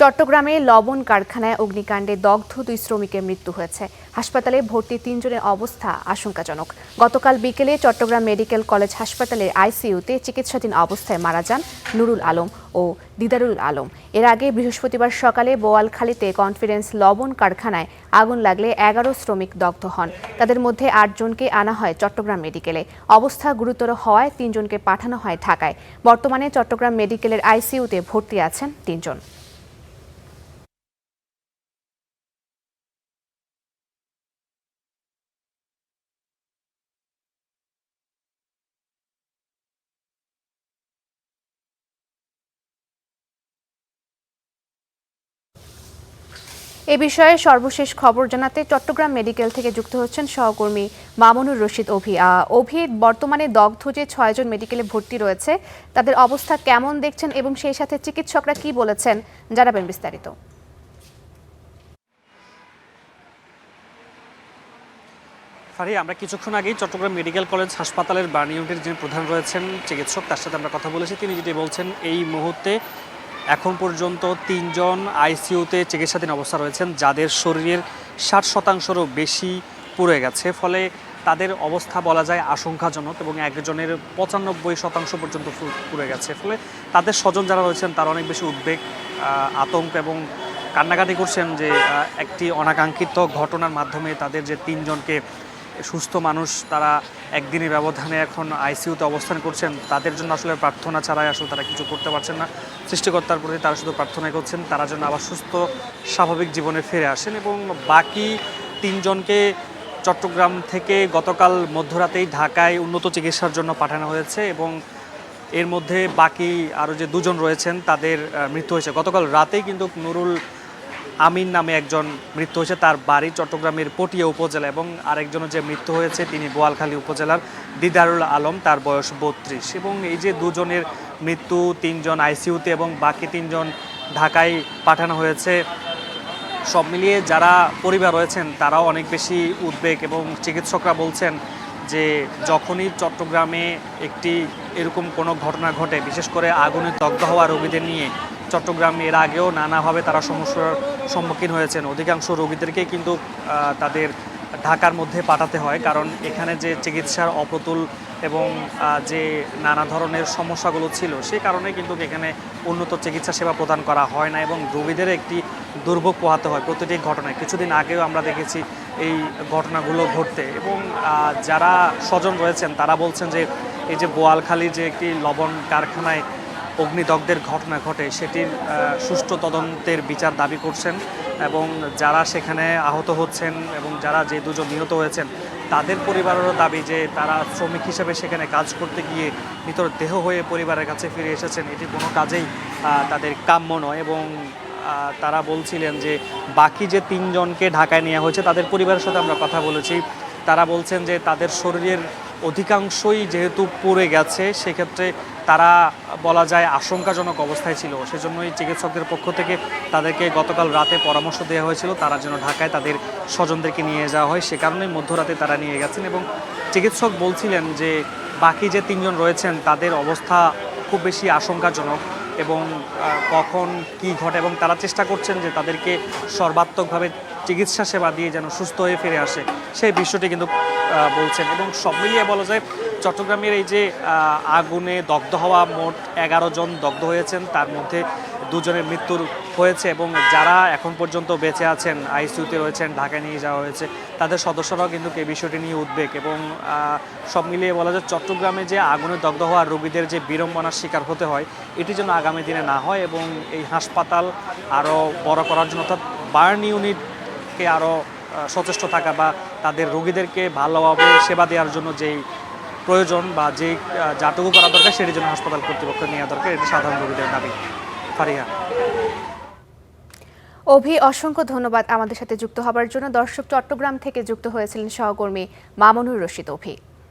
চট্টগ্রামে লবণ কারখানায় অগ্নিকাণ্ডে দগ্ধ 2 শ্রমিকের মৃত্যু হয়েছে। হাসপাতালে ভর্তি 3 জনের অবস্থা আশঙ্কাজনক। গতকাল বিকেলে চট্টগ্রাম মেডিকেল কলেজ হাসপাতালের আইসিইউতে চিকিৎসাধীন অবস্থায় মারা যান নুরুল আলম ও দিদারুল আলম। এর আগে বৃহস্পতিবার সকালে বোয়ালখালীতে কনফিডেন্স লবণ কারখানায় আগুন লাগলে 11 শ্রমিক দগ্ধ হন। তাদের মধ্যে 8 জনকে আনা হয় চট্টগ্রাম মেডিকেলে। অবস্থা গুরুতর হওয়ায় 3 জনকে পাঠানো হয় ঢাকায়। বর্তমানে চট্টগ্রাম মেডিকেলের আইসিইউতে ভর্তি আছেন 3 জন। এ বিষয়ে সর্বশেষ খবর জানাতে চট্টগ্রাম মেডিকেল থেকে যুক্ত হচ্ছেন সহকর্মী মামুনুর রশিদ অভি। বর্তমানে দগ্ধ যে 6 জন মেডিকেলে ভর্তি রয়েছে তাদের অবস্থা কেমন দেখছেন এবং সেই সাথে চিকিৎসকরা কি বলেছেন জানাবেন বিস্তারিত। আমরা কিছুক্ষণ আগেই চট্টগ্রাম মেডিকেল কলেজ হাসপাতালের বার্ন ইউনিটের যিনি প্রধান রয়েছেন চিকিৎসক, তার সাথে আমরা কথা বলেছি। তিনি যেটি বলছেন, এই মুহূর্তে এখন পর্যন্ত 3 জন আইসিইউতে চিকিৎসাধীন অবস্থা রয়েছেন, যাদের শরীরের 60% বেশি পুড়ে গেছে। ফলে তাদের অবস্থা বলা যায় আশঙ্কাজনক এবং একজনের 95% পর্যন্ত পুড়ে গেছে। ফলে তাদের স্বজন যারা রয়েছেন তারা অনেক বেশি উদ্বেগ, আতঙ্ক এবং কান্নাকাটি করছেন যে একটি অনাকাঙ্ক্ষিত ঘটনার মাধ্যমে তাদের যে 3 জনকে সুস্থ মানুষ তারা একদিনের ব্যবধানে এখন আইসিইউতে অবস্থান করছেন, তাদের জন্য আসলে প্রার্থনা ছাড়াই আসলে তারা কিছু করতে পারছেন না। সৃষ্টিকর্তার প্রতি তারা শুধু প্রার্থনা করছেন তারা যেন আবার সুস্থ স্বাভাবিক জীবনে ফিরে আসেন। এবং বাকি 3 জনকে চট্টগ্রাম থেকে গতকাল মধ্যরাতেই ঢাকায় উন্নত চিকিৎসার জন্য পাঠানো হয়েছে এবং এর মধ্যে বাকি আরও যে 2 জন রয়েছেন তাদের মৃত্যু হয়েছে। গতকাল রাতেই কিন্তু নুরুল আমিন নামে একজন মৃত্যু হয়েছে, তার বাড়ি চট্টগ্রামের পটিয়া উপজেলা, এবং আরেকজনের যে মৃত্যু হয়েছে তিনি বোয়ালখালী উপজেলার দিদারুল আলম, তার বয়স 32। এবং এই যে 2 জনের মৃত্যু, 3 জন আইসিইউতে এবং বাকি 3 জন ঢাকায় পাঠানো হয়েছে, সব মিলিয়ে যারা পরিবার রয়েছেন তারাও অনেক বেশি উদ্বেগ। এবং চিকিৎসকরা বলছেন যে যখনই চট্টগ্রামে একটি এরকম কোনো ঘটনা ঘটে, বিশেষ করে আগুনে দগ্ধ হওয়া রোগীদের নিয়ে, চট্টগ্রামে এর আগেও নানাভাবে তারা সমস্যার সম্মুখীন হয়েছেন। অধিকাংশ রোগীদেরকেই কিন্তু তাদের ঢাকার মধ্যে পাঠাতে হয়, কারণ এখানে যে চিকিৎসার অপ্রতুল এবং যে নানা ধরনের সমস্যাগুলো ছিল সেই কারণে কিন্তু এখানে উন্নত চিকিৎসা সেবা প্রদান করা হয় না এবং রোগীদের একটি দুর্ভোগ পোহাতে হয় প্রতিটি ঘটনায়। কিছুদিন আগেও আমরা দেখেছি এই ঘটনাগুলো ঘটতে। এবং যারা স্বজন রয়েছেন তারা বলছেন যে এই যে বোয়ালখালী যে একটি লবণ কারখানায় অগ্নিদগ্ধের ঘটনা ঘটে সেটির সুষ্ঠু তদন্তের বিচার দাবি করছেন এবং যারা সেখানে আহত হচ্ছেন এবং যারা যে 2 জন নিহত হয়েছেন তাদের পরিবারেরও দাবি যে তারা শ্রমিক হিসেবে সেখানে কাজ করতে গিয়ে মৃতর দেহ হয়ে পরিবারের কাছে ফিরে এসেছেন, এটি কোনো কাজেই তাদের কাম্য নয়। এবং তারা বলছিলেন যে বাকি যে 3 জনকে ঢাকায় নেওয়া হয়েছে তাদের পরিবারের সাথে আমরা কথা বলেছি, তারা বলছেন যে তাদের শরীরের অধিকাংশই যেহেতু পুড়ে গেছে সেক্ষেত্রে তারা বলা যায় আশঙ্কাজনক অবস্থায় ছিল। সেজন্যই চিকিৎসকদের পক্ষ থেকে তাদেরকে গতকাল রাতে পরামর্শ দেওয়া হয়েছিল তারা যেন ঢাকায় তাদের স্বজনদেরকে নিয়ে যাওয়া হয়, সে কারণেই মধ্যরাতে তারা নিয়ে গেছেন। এবং চিকিৎসক বলছিলেন যে বাকি যে 3 জন রয়েছেন তাদের অবস্থা খুব বেশি আশঙ্কাজনক এবং কখন কি ঘটে, এবং তারা চেষ্টা করছেন যে তাদেরকে সর্বাত্মকভাবে চিকিৎসা সেবা দিয়ে যেন সুস্থ হয়ে ফিরে আসে সেই বিষয়টি কিন্তু বলছেন। এবং সব মিলিয়ে বলা যায় চট্টগ্রামের এই যে আগুনে দগ্ধ হওয়া মোট 11 জন দগ্ধ হয়েছেন, তার মধ্যে 2 জনের মৃত্যু হয়েছে এবং যারা এখন পর্যন্ত বেঁচে আছেন আইসিইউতে রয়েছেন, ঢাকায় নিয়ে যাওয়া হয়েছে, তাদের সদস্যরাও কিন্তু এই বিষয়টি নিয়ে উদ্বেগ। এবং সব মিলিয়ে বলা যায় চট্টগ্রামে যে আগুনে দগ্ধ হওয়া রোগীদের যে বিড়ম্বনার শিকার হতে হয় এটি যেন আগামী দিনে না হয় এবং এই হাসপাতাল আরও বড় করার জন্য অর্থাৎ বার্ন ইউনিটকে আরও সচেষ্ট থাকা বা তাদের রোগীদেরকে ভালোভাবে সেবা দেওয়ার জন্য যেই প্রয়োজন বা যেই যাটুকু করা দরকার সেটির জন্য হাসপাতাল কর্তৃপক্ষ নেওয়া দরকার, এটি সাধারণ রোগীদের দাবি। ফারিয়া। অসংখ্য ধন্যবাদ আমাদের সাথে যুক্ত হবার জন্য। দর্শক, চট্টগ্রাম থেকে যুক্ত হয়েছিলেন সহকর্মী মামুনুর রশিদ।